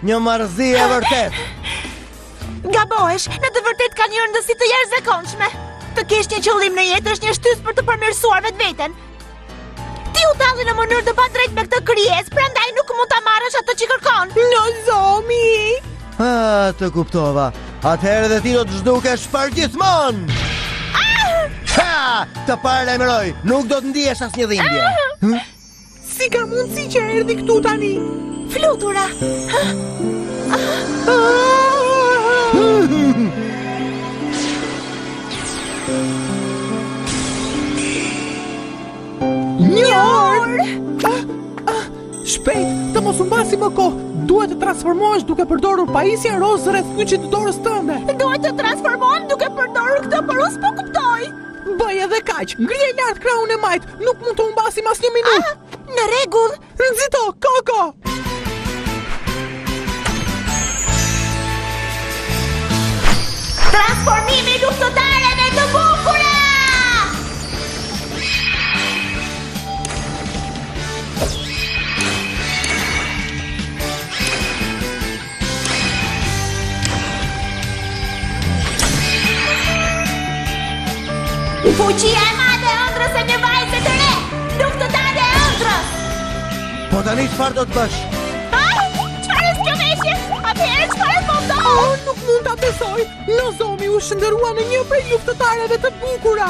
një marrëzi e vërtet. Gabohesh, në të vërtet ka një rëndësi të jashtëzakonshme. Të kesh një qëllim në jetë është një shtys për të përmirësuar vetveten. Ti u talli në mënyrë të padrejtë me këtë krijesë, prandaj nuk mund ta marrësh atë që kërkon. Nozomi! Të kuptova. Atëherë dhe ti do të zhdukesh për gjithmonë. Ha! Të paralajmëroj, nuk do të ndihesh asnjë dhimbje. Si ka mundësi që erdhi këtu tani? Flutura. Një orë! Shpejt, të mos u mbasi më kohë. Duhet të transformohesh duke përdorur pajisjen roz rreth kyçit të dorës tënde. Duhet të transformohem duke përdorur këtë, por unë s'po kuptoj. Bëj edhe kaq. Ngrije lart krahun e majt. Nuk mund të humbasim asnjë minutë. Në rregull. Nxito, Koko. Transformimi luftëtare me të bukura! Fuqia e madhe e ëndrrës e një vajze të re! Luftëtare e ëndrrës! Po tani çfarë do të bësh? Çfarë është kjo veshje? Atëherë çfarë po do? Nuk mund ta besoj. Nozomi u shndërua në një prej luftëtarëve të bukura.